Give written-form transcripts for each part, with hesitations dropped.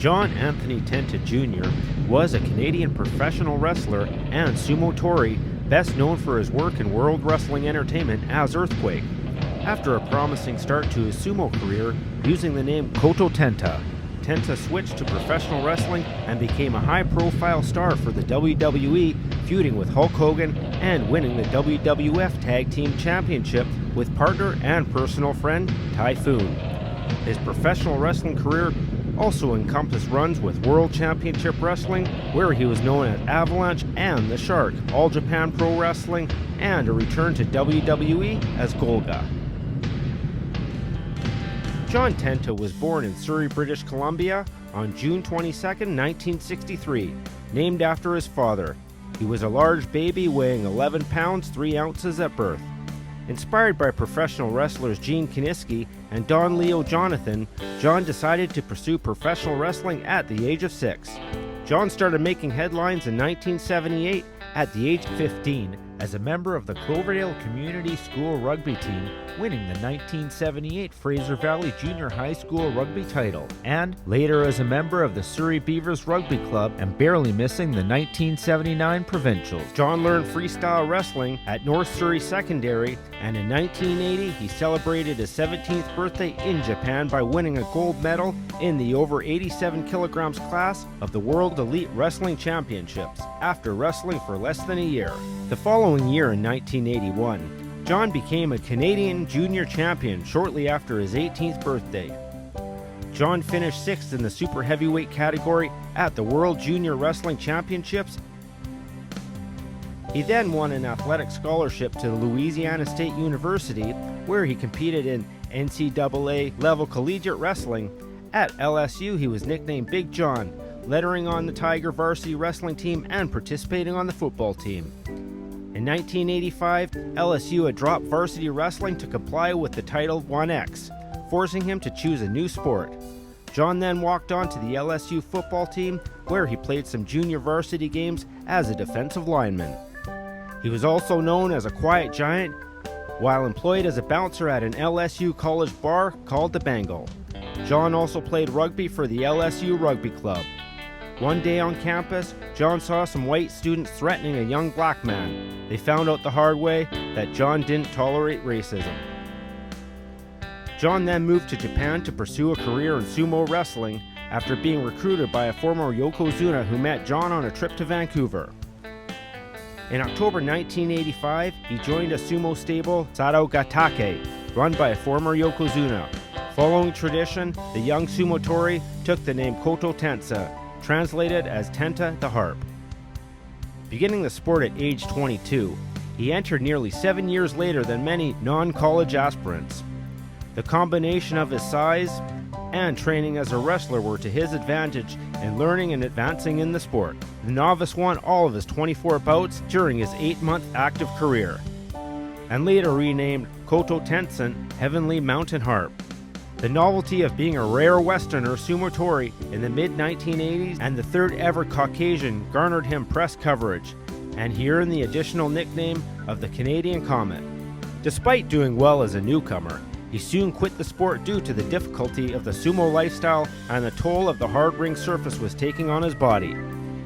John Anthony Tenta Jr. was a Canadian professional wrestler and sumo-tori, best known for his work in World Wrestling Entertainment as Earthquake. After a promising start to his sumo career using the name Koto Tenta, Tenta switched to professional wrestling and became a high-profile star for the WWE, feuding with Hulk Hogan and winning the WWF Tag Team Championship with partner and personal friend Typhoon. His professional wrestling career also encompassed runs with World Championship Wrestling, where he was known as Avalanche and the Shark, All Japan Pro Wrestling, and a return to WWE as Golga. John Tenta was born in Surrey, British Columbia on June 22, 1963, named after his father. He was a large baby weighing 11 pounds 3 ounces at birth. Inspired by professional wrestlers Gene Kiniski and Don Leo Jonathan, John decided to pursue professional wrestling at the age of 6. John started making headlines in 1978 at the age of 15 as a member of the Cloverdale Community School rugby team, winning the 1978 Fraser Valley Junior High School rugby title, and later as a member of the Surrey Beavers Rugby Club and barely missing the 1979 Provincials. John learned freestyle wrestling at North Surrey Secondary, and in 1980 he celebrated his 17th birthday in Japan by winning a gold medal in the over 87 kilograms class of the World Elite Wrestling Championships after wrestling for less than a year. The following year in 1981, John became a Canadian junior champion shortly after his 18th birthday. John finished 6th in the super heavyweight category at the World Junior Wrestling Championships. He then won an athletic scholarship to Louisiana State University, where he competed in NCAA level collegiate wrestling. At LSU, he was nicknamed Big John, lettering on the Tiger varsity wrestling team and participating on the football team. In 1985, LSU had dropped varsity wrestling to comply with the Title 1X, forcing him to choose a new sport. John then walked on to the LSU football team, where he played some junior varsity games as a defensive lineman. He was also known as a quiet giant while employed as a bouncer at an LSU college bar called the Bengal. John also played rugby for the LSU Rugby Club. One day on campus, John saw some white students threatening a young black man. They found out the hard way that John didn't tolerate racism. John then moved to Japan to pursue a career in sumo wrestling after being recruited by a former Yokozuna who met John on a trip to Vancouver. In October 1985, he joined a sumo stable, Sarogatake, run by a former Yokozuna. Following tradition, the young sumo-tori took the name Koto Tenta, translated as Tenta the Harp. Beginning the sport at age 22, he entered nearly 7 years later than many non-college aspirants. The combination of his size and training as a wrestler were to his advantage in learning and advancing in the sport. The novice won all of his 24 bouts during his 8-month active career, and later renamed Koto Tenshin Heavenly Mountain Harp. The novelty of being a rare Westerner sumo-tori in the mid-1980s and the third ever Caucasian garnered him press coverage, and he earned the additional nickname of the Canadian Comet. Despite doing well as a newcomer, he soon quit the sport due to the difficulty of the sumo lifestyle and the toll of the hard ring surface was taking on his body.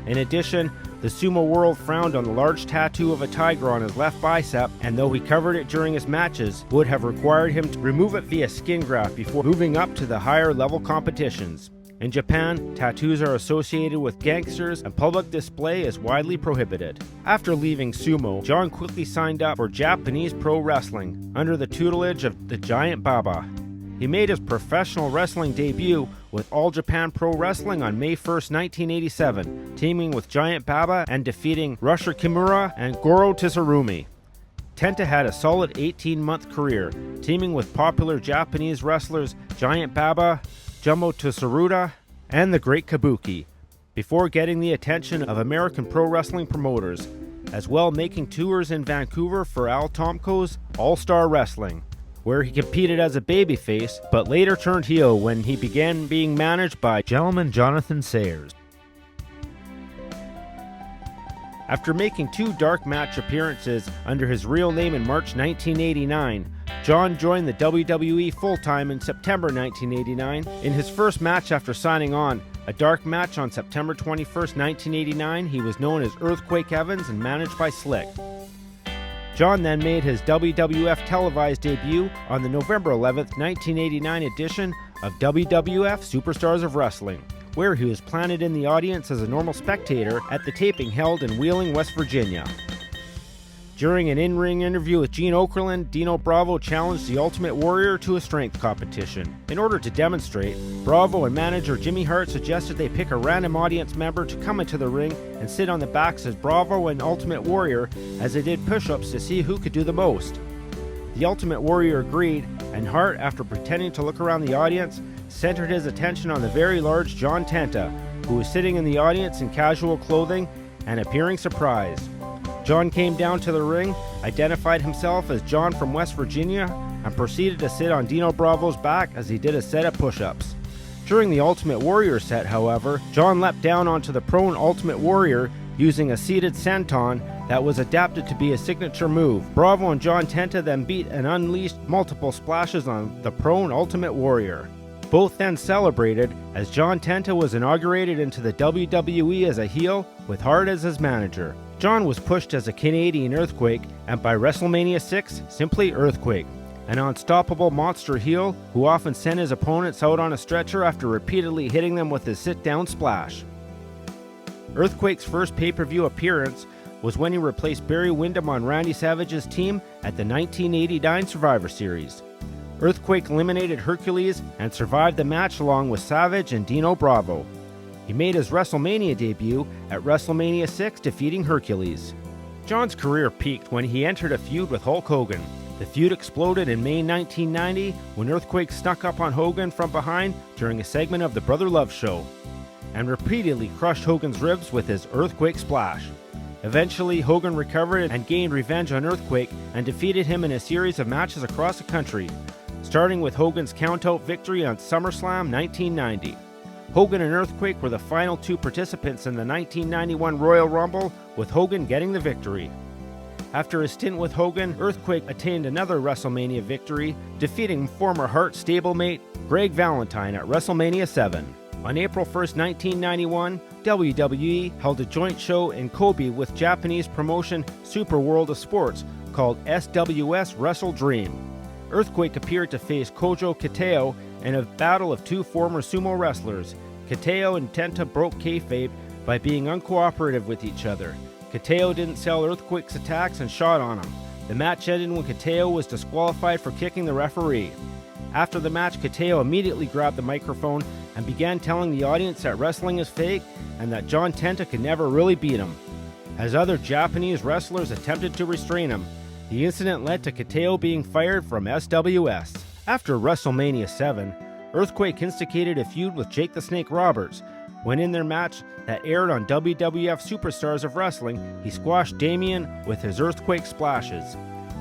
In addition, the sumo world frowned on the large tattoo of a tiger on his left bicep, and though he covered it during his matches, would have required him to remove it via skin graft before moving up to the higher level competitions. In Japan, tattoos are associated with gangsters and public display is widely prohibited. After leaving sumo, John quickly signed up for Japanese pro wrestling under the tutelage of the Giant Baba. He made his professional wrestling debut with All Japan Pro Wrestling on May 1, 1987, teaming with Giant Baba and defeating Rusher Kimura and Goro Tsurumi. Tenta had a solid 18-month career, teaming with popular Japanese wrestlers Giant Baba, Jumbo Tsuruta, and the Great Kabuki, before getting the attention of American pro wrestling promoters, as well making tours in Vancouver for Al Tomko's All-Star Wrestling, where he competed as a babyface, but later turned heel when he began being managed by Gentleman Jonathan Sayers. After making 2 dark match appearances under his real name in March 1989, John joined the WWE full-time in September 1989. In his first match after signing on, A dark match on September 21st, 1989, he was known as Earthquake Evans and managed by Slick. John then made his WWF televised debut on the November 11th, 1989 edition of WWF Superstars of Wrestling, where he was planted in the audience as a normal spectator at the taping held in Wheeling, West Virginia. During an in-ring interview with Gene Okerlund, Dino Bravo challenged the Ultimate Warrior to a strength competition. In order to demonstrate, Bravo and manager Jimmy Hart suggested they pick a random audience member to come into the ring and sit on the backs as Bravo and Ultimate Warrior as they did push-ups to see who could do the most. The Ultimate Warrior agreed, and Hart, after pretending to look around the audience, centered his attention on the very large John Tenta, who was sitting in the audience in casual clothing and appearing surprised. John came down to the ring, identified himself as John from West Virginia, and proceeded to sit on Dino Bravo's back as he did a set of push-ups. During the Ultimate Warrior set, however, John leapt down onto the prone Ultimate Warrior using a seated senton that was adapted to be a signature move. Bravo and John Tenta then beat and unleashed multiple splashes on the prone Ultimate Warrior. Both then celebrated as John Tenta was inaugurated into the WWE as a heel with Hart as his manager. John was pushed as a Canadian Earthquake, and by WrestleMania 6, simply Earthquake, an unstoppable monster heel who often sent his opponents out on a stretcher after repeatedly hitting them with his sit-down splash. Earthquake's first pay-per-view appearance was when he replaced Barry Windham on Randy Savage's team at the 1989 Survivor Series. Earthquake eliminated Hercules and survived the match along with Savage and Dino Bravo. He made his WrestleMania debut at WrestleMania 6, defeating Hercules. John's career peaked when he entered a feud with Hulk Hogan. The feud exploded in May 1990 when Earthquake snuck up on Hogan from behind during a segment of the Brother Love Show and repeatedly crushed Hogan's ribs with his Earthquake splash. Eventually, Hogan recovered and gained revenge on Earthquake and defeated him in a series of matches across the country, starting with Hogan's countout victory on SummerSlam 1990. Hogan and Earthquake were the final two participants in the 1991 Royal Rumble, with Hogan getting the victory. After a stint with Hogan, Earthquake attained another WrestleMania victory, defeating former Hart stablemate Greg Valentine at WrestleMania 7. On April 1, 1991, WWE held a joint show in Kobe with Japanese promotion Super World of Sports called SWS Wrestle Dream. Earthquake appeared to face Kojo Kitao in a battle of two former sumo wrestlers. Kitao and Tenta broke kayfabe by being uncooperative with each other. Kitao didn't sell Earthquake's attacks and shot on him. The match ended when Kitao was disqualified for kicking the referee. After the match, Kitao immediately grabbed the microphone and began telling the audience that wrestling is fake and that John Tenta could never really beat him. As other Japanese wrestlers attempted to restrain him, the incident led to Kitao being fired from SWS. After WrestleMania 7, Earthquake instigated a feud with Jake the Snake Roberts, when in their match that aired on WWF Superstars of Wrestling, he squashed Damien with his Earthquake splashes.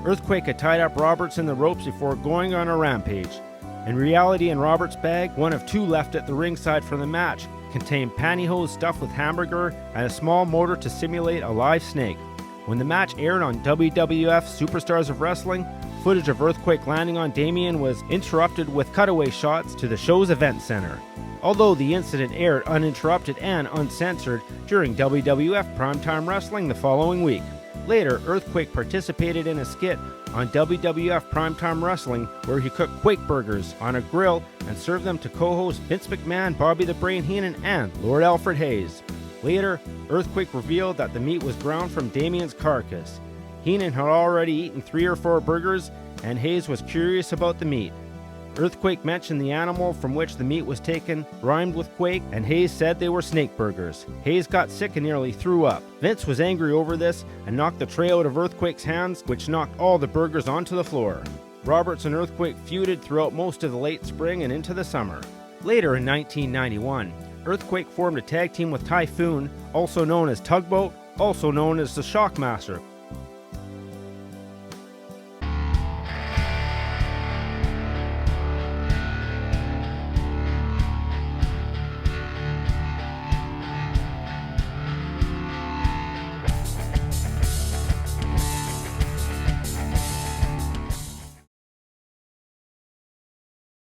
Earthquake had tied up Roberts in the ropes before going on a rampage. In reality, in Roberts' bag, one of two left at the ringside for the match contained pantyhose stuffed with hamburger and a small motor to simulate a live snake. When the match aired on WWF Superstars of Wrestling, footage of Earthquake landing on Damien was interrupted with cutaway shots to the show's event center. Although the incident aired uninterrupted and uncensored during WWF Primetime Wrestling the following week. Later, Earthquake participated in a skit on WWF Primetime Wrestling where he cooked Quake burgers on a grill and served them to co-hosts Vince McMahon, Bobby the Brain Heenan, and Lord Alfred Hayes. Later, Earthquake revealed that the meat was ground from Damien's carcass. Heenan had already eaten 3 or 4 burgers, and Hayes was curious about the meat. Earthquake mentioned the animal from which the meat was taken rhymed with Quake, and Hayes said they were snake burgers. Hayes got sick and nearly threw up. Vince was angry over this and knocked the tray out of Earthquake's hands, which knocked all the burgers onto the floor. Roberts and Earthquake feuded throughout most of the late spring and into the summer. Later in 1991, Earthquake formed a tag team with Typhoon, also known as Tugboat, also known as the Shockmaster,